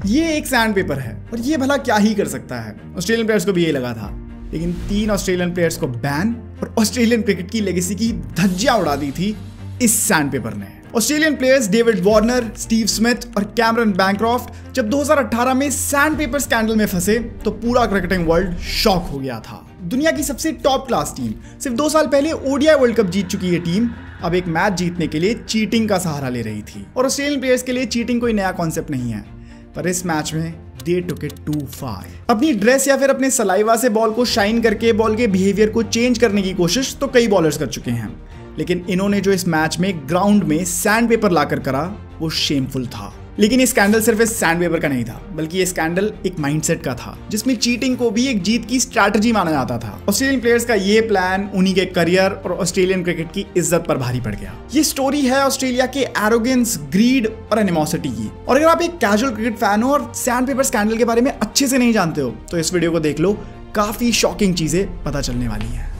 ये एक sand paper है और ये भला क्या ही कर सकता है। ऑस्ट्रेलियन प्लेयर्स को भी यही लगा था, लेकिन 3 ऑस्ट्रेलियन प्लेयर्स को बैन और ऑस्ट्रेलियन क्रिकेट की लेगेसी की धज्जियां उड़ा दी थी इस सैंड पेपर ने। Australian players David Warner, Steve Smith और कैमरन बैनक्रॉफ्ट जब 2018 में सैंड पेपर स्कैंडल में फंसे तो पूरा क्रिकेटिंग वर्ल्ड शॉक हो गया था। दुनिया की सबसे टॉप क्लास टीम, सिर्फ 2 साल पहले ओडीआई वर्ल्ड कप जीत चुकी ये टीम अब एक मैच जीतने के लिए चीटिंग का सहारा ले रही थी। और ऑस्ट्रेलियन प्लेयर्स के लिए चीटिंग कोई नया कॉन्सेप्ट नहीं है, पर इस मैच में दे टुक इट टू फार। अपनी ड्रेस या फिर अपने सलाइवा से बॉल को शाइन करके बॉल के बिहेवियर को चेंज करने की कोशिश तो कई बॉलर्स कर चुके हैं, लेकिन इन्होंने जो इस मैच में ग्राउंड में सैंड पेपर लाकर करा वो शेमफुल था। लेकिन ये स्कैंडल सिर्फ इस सैंड पेपर का नहीं था, बल्कि ये स्कैंडल एक माइंडसेट का था जिसमें चीटिंग को भी एक जीत की स्ट्रैटेजी माना जाता था। ऑस्ट्रेलियन प्लेयर्स का ये प्लान उन्हीं के करियर और ऑस्ट्रेलियन क्रिकेट की इज्जत पर भारी पड़ गया। ये स्टोरी है ऑस्ट्रेलिया के एरोगेंस, ग्रीड और एनिमोसिटी की। और अगर आप एक कैजुअल क्रिकेट फैन हो और सैंड पेपर स्कैंडल के बारे में अच्छे से नहीं जानते हो तो इस वीडियो को देख लो, काफी शॉकिंग चीजें पता चलने वाली हैं।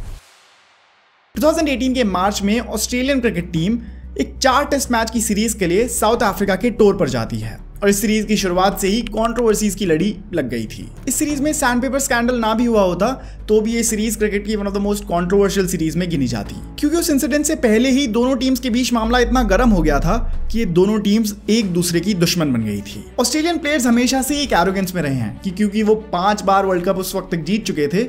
2018 के मार्च में ऑस्ट्रेलियन क्रिकेट टीम एक 4 टेस्ट मैच की सीरीज के लिए साउथ अफ्रीका के टूर पर जाती है और इस सीरीज की शुरुआत से ही कंट्रोवर्सीज की लड़ी लग गई थी। इस सीरीज में सैंड पेपर स्कैंडल ना भी हुआ होता तो भी ये सीरीज क्रिकेट की one of the most controversial series में गिनी जाती, क्योंकि उस इंसिडेंट से पहले ही दोनों टीम्स के बीच मामला इतना गर्म हो गया था कि ये दोनों टीम्स एक दूसरे की दुश्मन बन गई थी। ऑस्ट्रेलियन प्लेयर्स हमेशा से एक एरोगेंस में रहे हैं कि क्योंकि वो 5 बार वर्ल्ड कप उस वक्त तक जीत चुके थे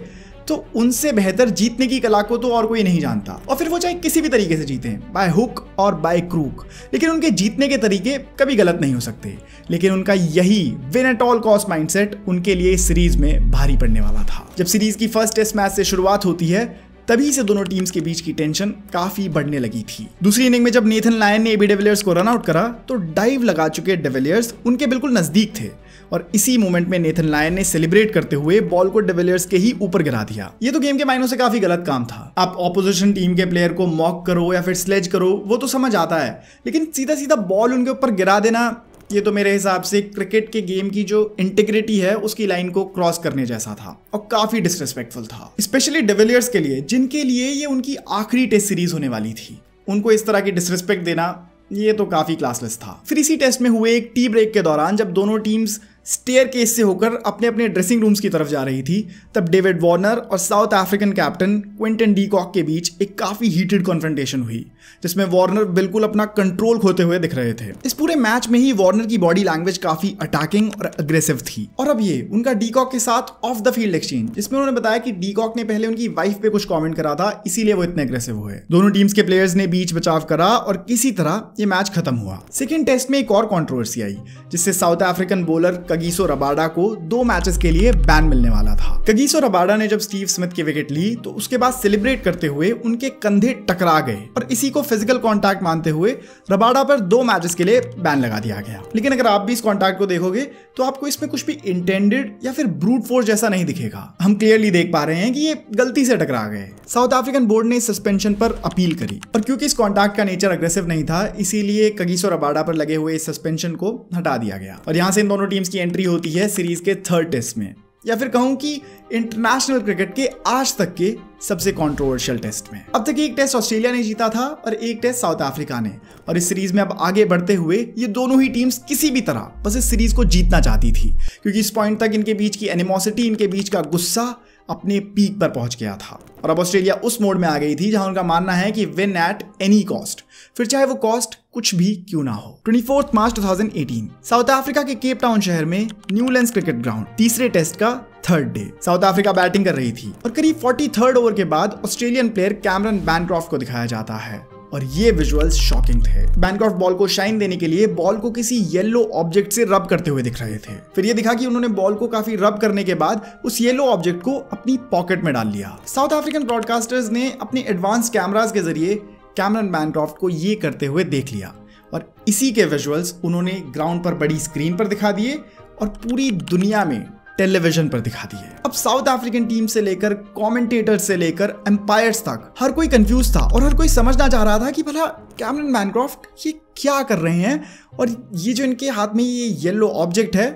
तो उनसे बेहतर जीतने की कला को तो और कोई नहीं जानता, और फिर वो चाहे किसी भी तरीके से जीते, बाय हुक और बाय क्रूक, लेकिन उनके जीतने के तरीके कभी गलत नहीं हो सकते। लेकिन उनका यही win at all cost mindset उनके लिए इस सीरीज में भारी पड़ने वाला था। जब सीरीज की फर्स्ट टेस्ट मैच से शुरुआत होती है तभी से दोनों टीम्स के बीच की टेंशन काफी बढ़ने लगी थी। दूसरी इनिंग में जब नेथन लायन ने एबी डिविलियर्स को रन आउट करा तो डाइव लगा चुके डिविलियर्स उनके बिल्कुल नजदीक थे और इसी मोमेंट में नेथन लायन ने सेलिब्रेट करते हुए बॉल को डिविलियर्स के ही ऊपर गिरा दिया। ये तो गेम के मायनों से काफी गलत काम था। आप ऑपोजिशन टीम के प्लेयर को मॉक करो या फिर स्लेज करो वो तो समझ आता है, लेकिन सीधा सीधा बॉल उनके ऊपर गिरा देना ये तो मेरे हिसाब से क्रिकेट के गेम की जो इंटीग्रिटी है उसकी लाइन को क्रॉस करने जैसा था और काफी डिसरिस्पेक्टफुल था, स्पेशली डिविलियर्स के लिए जिनके लिए ये उनकी आखिरी टेस्ट सीरीज होने वाली थी। उनको इस तरह की डिसरिस्पेक्ट देना ये तो काफी क्लासलेस था। फिर इसी टेस्ट में हुए एक टी ब्रेक के दौरान जब दोनों टीम्स स्टेयर केस से होकर अपने अपने ड्रेसिंग रूम्स की तरफ जा रही थी तब डेविड वार्नर और South African captain Quinton de Kock के बीच एक काफी हीटेड कॉन्फ्रंटेशन हुई जिसमें वार्नर बिल्कुल अपना कंट्रोल खोते हुए दिख रहे थे। इस पूरे मैच में ही वार्नर की बॉडी लैंग्वेज काफी अटैकिंग और अग्रेसिव थी। और अब ये उनका डी कॉक के साथ ऑफ द फील्ड एक्सचेंज जिसमें उन्होंने बताया कि डी कॉक ने पहले उनकी वाइफ पे कुछ कॉमेंट करा था इसीलिए वो इतने अग्रेसिव हुए। दोनों टीम्स के प्लेयर्स ने बीच बचाव करा और किसी तरह ये मैच खत्म हुआ। सेकेंड टेस्ट में एक और कॉन्ट्रोवर्सी आई जिससे south African bowler Kagiso Rabada को 2 मैचेस के लिए बैन मिलने वाला था। कगिसो रबाडा ने जब स्टीव स्मिथ की विकेट ली तो उसके बाद सेलिब्रेट करते हुए उनके कंधे टकरा गए और इसी को फिजिकल कॉन्टैक्ट मानते हुए रबाडा पर 2 मैचेस के लिए बैन लगा दिया गया। लेकिन अगर आप भी इस कॉन्टैक्ट को देखोगे तो आपको इसमें कुछ भी इंटेंडेड या फिर ब्रूट फोर्स जैसा नहीं दिखेगा। हम क्लियरली देख पा रहे हैं कि ये गलती से टकरा गए। साउथ अफ्रीकन बोर्ड ने सस्पेंशन पर अपील करी और क्योंकि इस कॉन्टैक्ट का नेचर अग्रेसिव नहीं था इसीलिए कगिसो रबाडा पर लगे हुए इस सस्पेंशन को हटा दिया गया और यहां से इन दोनों टीम्स की एंट्री होती है सीरीज के 3rd टेस्ट में, या फिर कहूं कि इंटरनेशनल क्रिकेट के आज तक के सबसे कंट्रोवर्शियल टेस्ट में। अब तक एक टेस्ट ऑस्ट्रेलिया ने जीता था और एक टेस्ट साउथ अफ्रीका ने, और इस सीरीज में अब आगे बढ़ते हुए ये दोनों ही टीम्स किसी भी तरह बस इस सीरीज को जीतना चाहती थी क्योंकि इस पॉइंट तक इनके बीच की एनिमोसिटी, इनके बीच का गुस्सा अपने पीक पर पहुंच गया था। और अब ऑस्ट्रेलिया उस मोड में आ गई थी जहां उनका मानना है कि विन एट एनी कॉस्ट, फिर चाहे वो कॉस्ट कुछ भी क्यों ना हो। 24 मार्च 2018 साउथ अफ्रीका के केप टाउन शहर में न्यूलैंड्स क्रिकेट ग्राउंड, तीसरे टेस्ट का 3rd day. South Africa batting कर रही थी और करीब 43rd ओवर के बाद ऑस्ट्रेलियन प्लेयर कैमरन बैनक्रॉफ्ट को दिखाया जाता है और ये विजुअल्स शॉकिंग थे। बैनक्रॉफ्ट बॉल को शाइन देने के लिए बॉल को किसी येलो ऑब्जेक्ट से रब करते हुए दिख रहे थे। फिर ये दिखा कि उन्होंने बॉल को काफी रब करने के बाद उस येलो ऑब्जेक्ट को अपनी पॉकेट में डाल लिया। साउथ अफ्रीकन ब्रॉडकास्टर्स ने अपने एडवांस कैमरास के जरिए कैमरन बैनक्रॉफ्ट को ये करते हुए देख लिया और इसी के विजुअल्स उन्होंने ग्राउंड पर बड़ी स्क्रीन पर दिखा दिए और पूरी दुनिया में टेलीविजन पर दिखा दिए। अब साउथ अफ्रीकन टीम से लेकर कमेंटेटर से लेकर एम्पायर्स तक हर कोई कंफ्यूज था और हर कोई समझना चाह रहा था कि भला कैमरन बैनक्रॉफ्ट ये क्या कर रहे हैं और ये जो इनके हाथ में ये येलो ऑब्जेक्ट है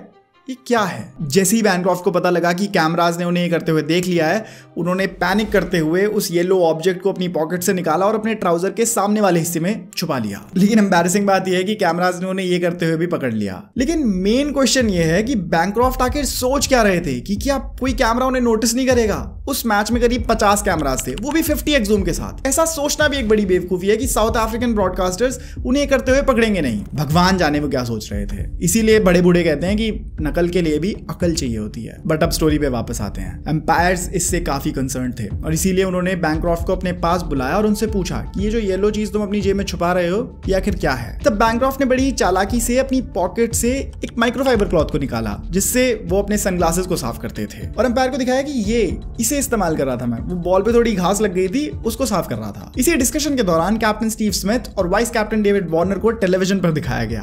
ये क्या है। जैसे ही बैनक्रॉफ्ट को पता लगा कि कैमराज ने उन्हें ये करते हुए देख लिया है, उन्होंने पैनिक करते हुए उस येलो ऑब्जेक्ट को अपनी पॉकेट से निकाला और अपने ट्राउजर के सामने वाले हिस्से में छुपा लिया। लेकिन एम्बैरेसिंग बात यह है कि कैमराज ने उन्हें ये करते हुए भी पकड़ लिया। लेकिन मेन क्वेश्चन ये है कि बैनक्रॉफ्ट आखिर सोच क्या रहे थे कि क्या कोई कैमरा उन्हें नोटिस नहीं करेगा। उस मैच में करीब 50 कैमराज थे, वो भी 50x जूम के साथ। ऐसा सोचना भी एक बड़ी बेवकूफी है कि साउथ अफ्रीकन ब्रॉडकास्टर्स उन्हें करते हुए पकड़ेंगे नहीं। भगवान जाने वो क्या सोच रहे थे। इसीलिए बड़े बूढ़े कहते हैं कि नकल के लिए भी अकल चाहिए होती है। बट अब स्टोरी पे वापस आते हैं। एम्पायर्स इससे काफी कंसर्न थे और इसीलिए उन्होंने बैनक्रॉफ्ट को अपने पास बुलाया और उनसे पूछा कि ये जो येलो चीज तुम अपनी जेब में छुपा रहे हो ये आखिर क्या है। तब बैनक्रॉफ्ट ने बड़ी चालाकी से अपनी पॉकेट से एक माइक्रोफाइबर क्लॉथ को निकाला जिससे वो अपने सनग्लासेस को साफ करते थे और एम्पायर को दिखाया कि ये इसे इस्तेमाल कर रहा था। मैं वो बॉल पे थोड़ी घास लग गई थी, उसको साफ कर रहा था। इसी डिस्कशन के दौरान कैप्टन स्टीव स्मिथ और वाइस कैप्टन डेविड वार्नर को टेलीविजन पर दिखाया गया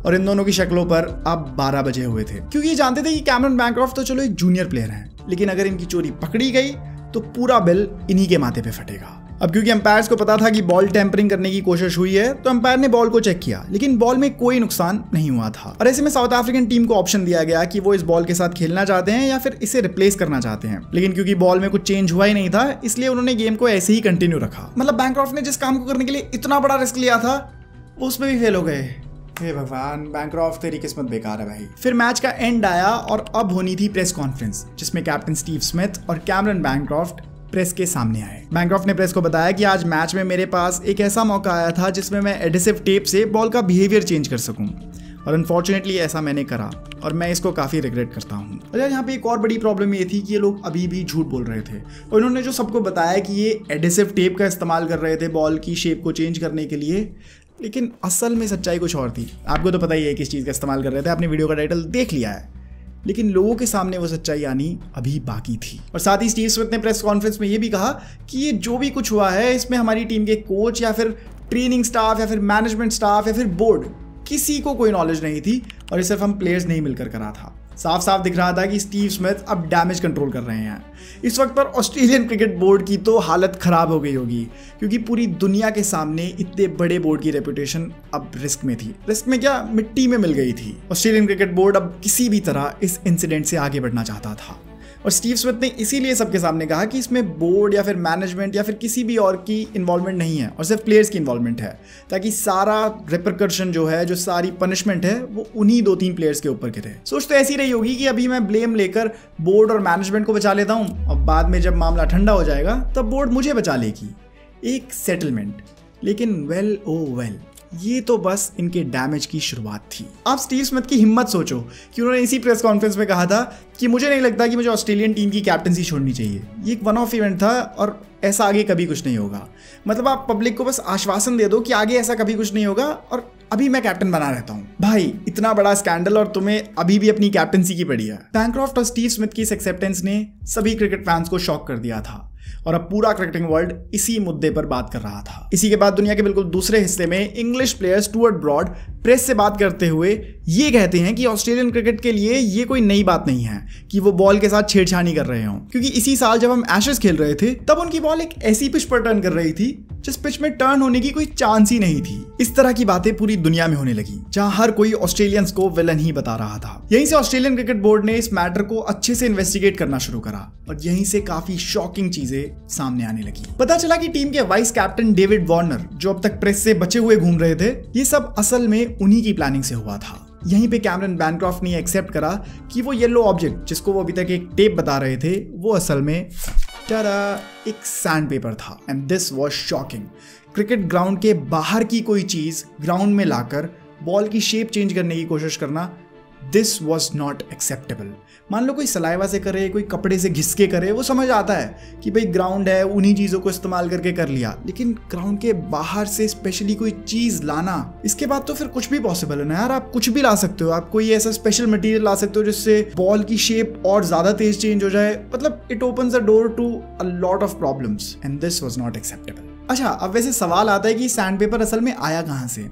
और इन दोनों की शक्लों पर अब 12 बजे हुए थे, क्योंकि ये जानते थे कि कैमरन बैनक्रॉफ्ट तो चलो एक जूनियर प्लेयर है, लेकिन अगर इनकी चोरी पकड़ी गई तो पूरा बिल इन्हीं के माथे पे फटेगा। अब क्योंकि एम्पायर्स को पता था कि बॉल टेम्परिंग करने की कोशिश हुई है, तो एम्पायर ने बॉल को चेक किया, लेकिन बॉल में कोई नुकसान नहीं हुआ था। और ऐसे में साउथ अफ्रीकन टीम को ऑप्शन दिया गया कि वो इस बॉल के साथ खेलना चाहते हैं या फिर इसे रिप्लेस करना चाहते हैं। लेकिन क्योंकि बॉल में कुछ चेंज हुआ ही नहीं था, इसलिए उन्होंने गेम को ऐसे ही कंटिन्यू रखा। मतलब बैनक्रॉफ्ट ने जिस काम को करने के लिए इतना बड़ा रिस्क लिया था उसमें भी फेल हो गए। हे भगवान, बैनक्रॉफ्ट तेरी किस्मत बेकार है भाई। फिर मैच का एंड आया और अब होनी थी प्रेस कॉन्फ्रेंस, जिसमें कैप्टन स्टीव स्मिथ और कैमरन बैनक्रॉफ्ट प्रेस के सामने आए। बैनक्रॉफ्ट ने प्रेस को बताया कि आज मैच में मेरे पास एक ऐसा मौका आया था जिसमें मैं एडिसिव टेप से बॉल का बिहेवियर चेंज कर सकूं और अनफॉर्चुनेटली ऐसा मैंने करा और मैं इसको काफ़ी रिग्रेट करता हूँ। और यहाँ पे एक और बड़ी प्रॉब्लम ये थी कि ये लोग अभी भी झूठ बोल रहे थे और इन्होंने जो सबको बताया कि ये एडिसिव टेप का इस्तेमाल कर रहे थे बॉल की शेप को चेंज करने के लिए, लेकिन असल में सच्चाई कुछ और थी। आपको तो पता ही है किस चीज़ का इस्तेमाल कर रहे थे, आपने वीडियो का टाइटल देख लिया है, लेकिन लोगों के सामने वो सच्चाई आनी अभी बाकी थी। और साथ ही स्टीव स्मिथ ने प्रेस कॉन्फ्रेंस में ये भी कहा कि ये जो भी कुछ हुआ है इसमें हमारी टीम के कोच या फिर ट्रेनिंग स्टाफ या फिर मैनेजमेंट स्टाफ या फिर बोर्ड किसी को कोई नॉलेज नहीं थी और ये सिर्फ हम प्लेयर्स नहीं मिलकर करा था। साफ साफ दिख रहा था कि स्टीव स्मिथ अब डैमेज कंट्रोल कर रहे हैं। इस वक्त पर ऑस्ट्रेलियन क्रिकेट बोर्ड की तो हालत खराब हो गई होगी, क्योंकि पूरी दुनिया के सामने इतने बड़े बोर्ड की रेपुटेशन अब रिस्क में थी। रिस्क में क्या, मिट्टी में मिल गई थी। ऑस्ट्रेलियन क्रिकेट बोर्ड अब किसी भी तरह इस इंसिडेंट से आगे बढ़ना चाहता था और स्टीव स्मिथ ने इसीलिए सबके सामने कहा कि इसमें बोर्ड या फिर मैनेजमेंट या फिर किसी भी और की इन्वॉल्वमेंट नहीं है और सिर्फ प्लेयर्स की इन्वॉल्वमेंट है, ताकि सारा रिपरकर्शन जो है, जो सारी पनिशमेंट है, वो उन्हीं 2-3 प्लेयर्स के ऊपर गिरे। सोच तो ऐसी रही होगी कि अभी मैं ब्लेम लेकर बोर्ड और मैनेजमेंट को बचा लेता हूँ और बाद में जब मामला ठंडा हो जाएगा तब बोर्ड मुझे बचा लेगी, एक सेटलमेंट। लेकिन वेल ओ वेल, ये तो बस इनके डैमेज की शुरुआत थी। आप स्टीव स्मिथ की हिम्मत सोचो कि उन्होंने इसी प्रेस कॉन्फ्रेंस में कहा था कि मुझे नहीं लगता कि मुझे ऑस्ट्रेलियन टीम की कैप्टनसी छोड़नी चाहिए। ये एक वन ऑफ इवेंट था और ऐसा आगे कभी कुछ नहीं होगा। मतलब आप पब्लिक को बस आश्वासन दे दो कि आगे ऐसा कभी कुछ नहीं होगा और अभी मैं कैप्टन बना रहता हूँ। भाई, इतना बड़ा स्कैंडल और तुम्हें अभी भी अपनी कैप्टनसी की पड़ी है। बैनक्रॉफ्ट और स्टीव स्मिथ की इस एक्सेप्टेंस ने सभी क्रिकेट फैंस को शॉक कर दिया था और अब पूरा क्रिकेटिंग वर्ल्ड इसी मुद्दे पर बात कर रहा था। इसी के बाद दुनिया के बिल्कुल दूसरे हिस्से में English player Stuart Broad press से बात करते हुए ये कहते हैं कि ऑस्ट्रेलियन क्रिकेट के लिए ये कोई नई बात नहीं है कि वो बॉल के साथ छेड़छाड़ी कर रहे हों, क्योंकि इसी साल जब हम एशेस खेल रहे थे तब उनकी बॉल एक ऐसी पिच पर टर्न कर रही थी जिस पिच में टर्न होने की कोई चांस ही नहीं थी। इस तरह की बातें पूरी दुनिया में होने लगी, जहां हर कोई ऑस्ट्रेलियंस को विलन ही बता रहा था। यहीं से ऑस्ट्रेलियन क्रिकेट बोर्ड ने इस मैटर को अच्छे से इन्वेस्टिगेट करना शुरू करा और यहीं से काफी शॉकिंग चीजें सामने आने लगी। पता चला कि टीम के वाइस कैप्टन डेविड वार्नर, जो अब तक प्रेस से बचे हुए घूम रहे थे, ये सब असल में उन्हीं की प्लानिंग से हुआ था। यहीं पे कैमरन बैनक्रॉफ्ट ने एक्सेप्ट करा कि वो येलो ऑब्जेक्ट जिसको वो अभी तक एक टेप बता रहे थे, वो असल में एक सैंड पेपर था। And this was shocking. Cricket ground के बाहर की कोई चीज ग्राउंड में लाकर बॉल की शेप चेंज करने की कोशिश करना, दिस वॉज नॉट एक्सेप्टेबल। मान लो कोई सलाइवा से करे, कोई कपड़े से घिस के करे, वो समझ आता है कि भाई ग्राउंड है, उन्हीं चीज़ों को इस्तेमाल करके कर लिया, लेकिन ग्राउंड के बाहर से स्पेशली कोई चीज़ लाना, इसके बाद तो फिर कुछ भी पॉसिबल है ना यार। आप कुछ भी ला सकते हो, आप कोई ऐसा स्पेशल मटेरियल ला सकते हो जिससे बॉल की शेप और ज़्यादा तेज चेंज हो जाए। मतलब it opens the door to a lot of problems and this was not acceptable. अच्छा, अब वैसे सवाल आता है कि सैंड पेपर असल में आया कहाँ से।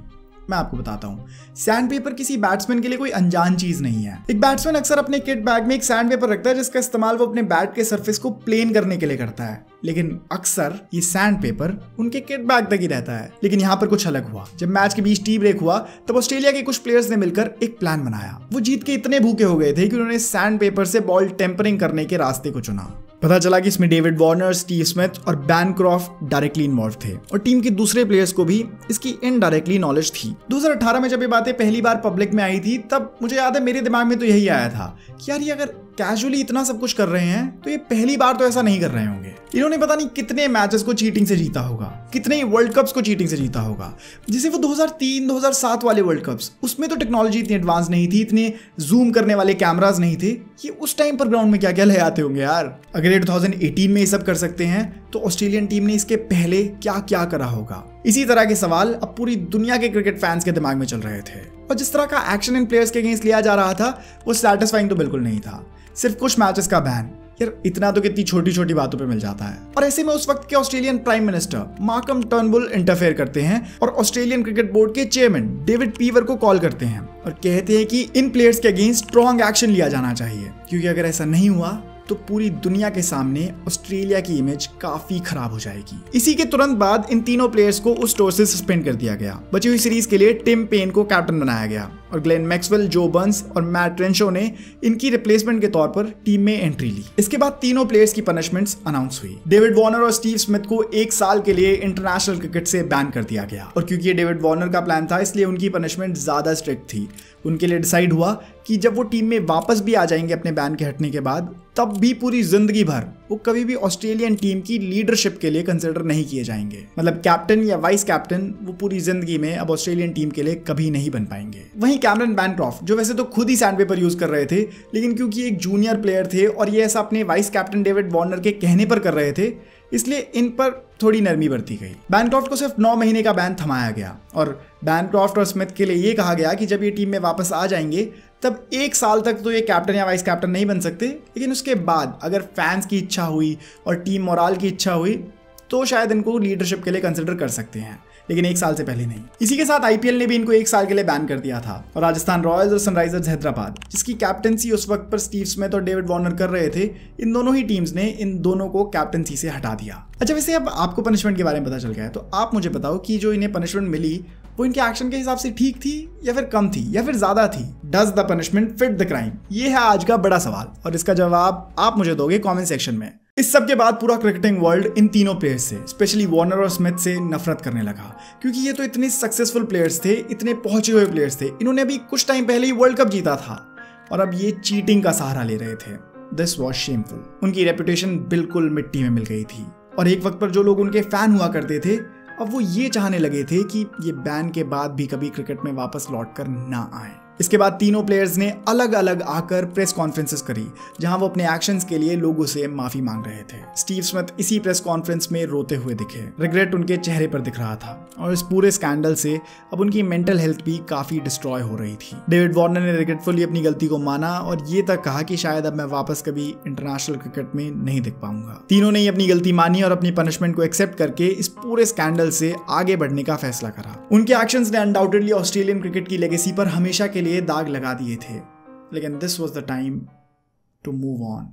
मैं आपको बताता हूँ। सैंडपेपर किसी बैट्समैन के लिए कोई अनजान चीज नहीं है। एक बैट्समैन अक्सर अपने किट बैग में एक सैंडपेपर रखता है जिसका इस्तेमाल वो अपने बैट के सरफेस को प्लेन करने के लिए करता है, लेकिन अक्सर ये सैंडपेपर उनके किट बैग तक ही रहता है। लेकिन यहाँ पर कुछ अलग हुआ। जब मैच के बीच टी ब्रेक हुआ तब ऑस्ट्रेलिया के कुछ प्लेयर्स ने मिलकर एक प्लान बनाया। वो जीत के इतने भूखे हो गए थे कि उन्होंने सैंडपेपर से बॉल टेम्परिंग करने के रास्ते को चुना। पता चला कि इसमें डेविड वार्नर, स्टीव स्मिथ और बैनक्रॉफ्ट डायरेक्टली इन्वॉल्व थे और टीम के दूसरे प्लेयर्स को भी इसकी इनडायरेक्टली नॉलेज थी। 2018 में जब ये बातें पहली बार पब्लिक में आई थी तब मुझे याद है मेरे दिमाग में तो यही आया था कि यार ये अगर कैजुअली इतना सब कुछ कर रहे हैं तो ये पहली बार तो ऐसा नहीं कर रहे होंगे। इन्होंने पता नहीं कितने मैचेस को चीटिंग से जीता होगा, कितने वर्ल्ड कप्स को चीटिंग से जीता होगा। जैसे वो 2003-2007 वाले वर्ल्ड कप्स, उसमें तो टेक्नोलॉजी इतनी एडवांस नहीं थी, इतने जूम करने वाले कैमरास नहीं थे। ये उस टाइम पर ग्राउंड में क्या क्या ले आते होंगे यार। अगर ये 2018 में ये सब कर सकते हैं तो ऑस्ट्रेलियन टीम ने इसके पहले क्या क्या करा होगा। इसी तरह के सवाल अब पूरी दुनिया के क्रिकेट फैंस के दिमाग में चल रहे थे और जिस तरह का एक्शन इन प्लेयर्स के अगेंस्ट लिया जा रहा था वो सैटिस्फाइंग तो बिल्कुल नहीं था। सिर्फ कुछ मैचेस का बैन, यार इतना तो कितनी छोटी छोटी बातों पे मिल जाता है। और ऐसे में उस वक्त के Australian prime minister Malcolm Turnbull interfere करते हैं और ऑस्ट्रेलियन क्रिकेट बोर्ड के चेयरमैन डेविड पीवर को कॉल करते हैं और कहते हैं कि इन प्लेयर्स के अगेंस्ट स्ट्रॉन्ग एक्शन लिया जाना चाहिए, क्योंकि अगर ऐसा नहीं हुआ तो पूरी दुनिया के सामने ऑस्ट्रेलिया की इमेज काफी खराब हो जाएगी। इसी के तुरंत बाद इन तीनों प्लेयर्स को उस टूर से सस्पेंड कर दिया गया। बची हुई सीरीज के लिए टिम पेन को कैप्टन बनाया गया और ग्लेन मैक्सवेल, जो बर्न्स और मैट रेंशो ने इनकी रिप्लेसमेंट के तौर पर टीम में एंट्री ली। इसके बाद तीनों प्लेयर्स की पनिशमेंट्स अनाउंस हुई। डेविड वार्नर और स्टीव स्मिथ को 1 साल के लिए इंटरनेशनल क्रिकेट से बैन कर दिया गया और क्योंकि ये डेविड वार्नर का प्लान था इसलिए उनकी पनिशमेंट ज्यादा स्ट्रिक्ट थी। उनके लिए डिसाइड हुआ कि जब वो टीम में वापस भी आ जाएंगे अपने बैन के हटने के बाद, तब भी पूरी जिंदगी भर वो कभी भी ऑस्ट्रेलियन टीम की लीडरशिप के लिए कंसिडर नहीं किए जाएंगे। मतलब कैप्टन या वाइस कैप्टन वो पूरी जिंदगी में अब ऑस्ट्रेलियन टीम के लिए कभी नहीं बन पाएंगे। वहीं कैमरन बैनक्रॉफ्ट, जो वैसे तो खुद ही सैंडपेपर यूज कर रहे थे, लेकिन क्योंकि एक जूनियर प्लेयर थे और ये ऐसा अपने वाइस कैप्टन डेविड वार्नर के कहने पर कर रहे थे, इसलिए इन पर थोड़ी नरमी बरती गई। बैनक्रॉफ्ट को सिर्फ 9 महीने का बैन थमाया गया और बैनक्रॉफ्ट और स्मिथ के लिए ये कहा गया कि जब ये टीम में वापस आ जाएंगे तब 1 साल तक तो ये कैप्टन या वाइस कैप्टन नहीं बन सकते, लेकिन उसके बाद अगर फैंस की इच्छा हुई और टीम मोराल की इच्छा हुई तो शायद इनको लीडरशिप के लिए कंसिडर कर सकते हैं, लेकिन 1 साल से पहले नहीं। इसी के साथ आईपीएल ने भी इनको 1 साल के लिए बैन कर दिया था और राजस्थान रॉयल्स और सनराइजर्स हैदराबाद, जिसकी कैप्टनसी उस वक्त पर स्टीव स्मिथ और डेविड वार्नर कर रहे थे, इन दोनों ही टीम्स ने इन दोनों को कैप्टनसी से हटा दिया। अच्छा, वैसे अब आपको पनिशमेंट के बारे में पता चल गया है तो आप मुझे बताओ कि जो इन्हें पनिशमेंट मिली वो इनके एक्शन के हिसाब से ठीक थी या फिर कम थी या फिर ज्यादा थी। Does the punishment fit the crime? ये है आज का बड़ा सवाल और इसका जवाब आप मुझे दोगे कमेंट सेक्शन में। इस सब के बाद पूरा क्रिकेटिंग वर्ल्ड इन तीनों प्लेयर्स से, स्पेशली वार्नर और स्मिथ से नफरत करने लगा, क्योंकि ये तो इतने सक्सेसफुल प्लेयर्स थे, इतने पहुंचे हुए प्लेयर्स थे। इन्होंने अभी कुछ टाइम पहले ही वर्ल्ड कप जीता था और अब ये चीटिंग का सहारा ले रहे थे। This was shameful. उनकी रेपुटेशन बिल्कुल मिट्टी में मिल गई थी और एक वक्त पर जो लोग उनके फैन हुआ करते थे अब वो ये चाहने लगे थे कि ये बैन के बाद भी कभी क्रिकेट में वापस लौट कर ना आए। इसके बाद तीनों प्लेयर्स ने अलग अलग आकर प्रेस कॉन्फ्रेंसेस करी जहां वो अपने एक्शंस के लिए लोगों से माफी मांग रहे थे। स्टीव स्मिथ इसी प्रेस कॉन्फ्रेंस में रोते हुए दिखे, रिग्रेट उनके चेहरे पर दिख रहा था और इस पूरे स्कैंडल से अब उनकी मेंटल हेल्थ भी काफी डिस्ट्रॉय हो रही थी। डेविड वार्नर ने रिग्रेटफुली अपनी गलती को माना और ये तक कहा कि शायद अब मैं वापस कभी इंटरनेशनल क्रिकेट में नहीं दिख पाऊंगा। तीनों ने अपनी गलती मानी और अपनी पनिशमेंट को एक्सेप्ट करके इस पूरे स्कैंडल से आगे बढ़ने का फैसला करा। उनके एक्शंस ने अनडाउटेडली ऑस्ट्रेलियन क्रिकेट की लेगेसी पर हमेशा के लिए दाग लगा दिए थे, लेकिन this was the time to move on.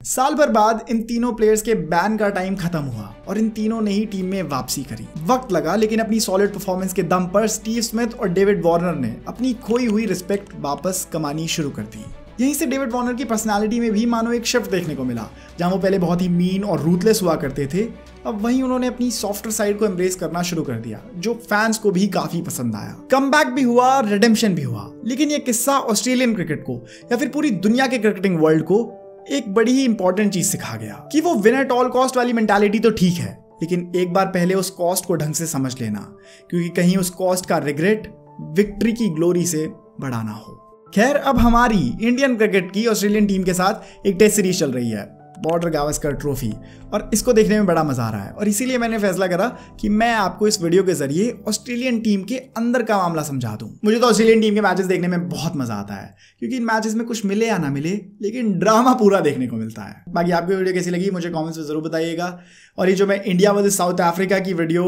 साल भर बाद इन तीनों प्लेयर्स के बैन का टाइम खत्म हुआ और इन तीनों ने ही टीम में वापसी करी। वक्त लगा, लेकिन अपनी सॉलिड परफॉर्मेंस के दम पर स्टीव स्मिथ और डेविड वार्नर ने अपनी खोई हुई रिस्पेक्ट वापस कमानी शुरू कर दी। यहीं से डेविड वार्नर की पर्सनालिटी में भी मानो एक शिफ्ट देखने को मिला। जहां वो पहले बहुत ही मीन और रूथलेस हुआ करते थे, अब वहीं उन्होंने अपनी सॉफ्टर साइड को एम्ब्रेस करना शुरू कर दिया, जो फैंस को भी काफी पसंद आया। कमबैक भी हुआ, रिडेम्पशन भी हुआ, लेकिन ये किस्सा ऑस्ट्रेलियन क्रिकेट को या फिर पूरी दुनिया के क्रिकेटिंग वर्ल्ड को एक बड़ी ही इंपॉर्टेंट चीज सिखा गया कि वो विन एट ऑल कॉस्ट वाली मेंटालिटी तो ठीक है, लेकिन एक बार पहले उस कॉस्ट को ढंग से समझ लेना, क्योंकि कहीं उस कॉस्ट का रिग्रेट विक्ट्री की ग्लोरी से बड़ा ना हो। खैर, अब हमारी इंडियन क्रिकेट की ऑस्ट्रेलियन टीम के साथ एक टेस्ट सीरीज चल रही है, बॉर्डर गावस्कर ट्रॉफी, और इसको देखने में बड़ा मजा आ रहा है और इसीलिए मैंने फैसला करा कि मैं आपको इस वीडियो के जरिए ऑस्ट्रेलियन टीम के अंदर का मामला समझा दूं। मुझे तो ऑस्ट्रेलियन टीम के मैचेस देखने में बहुत मजा आता है, क्योंकि इन मैचेस में कुछ मिले या ना मिले, लेकिन ड्रामा पूरा देखने को मिलता है। बाकी आपको वीडियो कैसी लगी मुझे कॉमेंट्स में जरूर बताइएगा। और ये जो मैं इंडिया वर्सेस साउथ अफ्रीका की वीडियो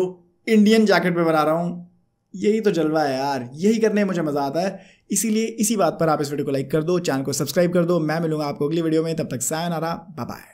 इंडियन जैकेट पे बना रहा हूँ, यही तो जलवा है यार, यही करने में मुझे मजा आता है। इसीलिए इसी बात पर आप इस वीडियो को लाइक कर दो, चैनल को सब्सक्राइब कर दो। मैं मिलूंगा आपको अगली वीडियो में, तब तक सायोनारा, बाय बाय।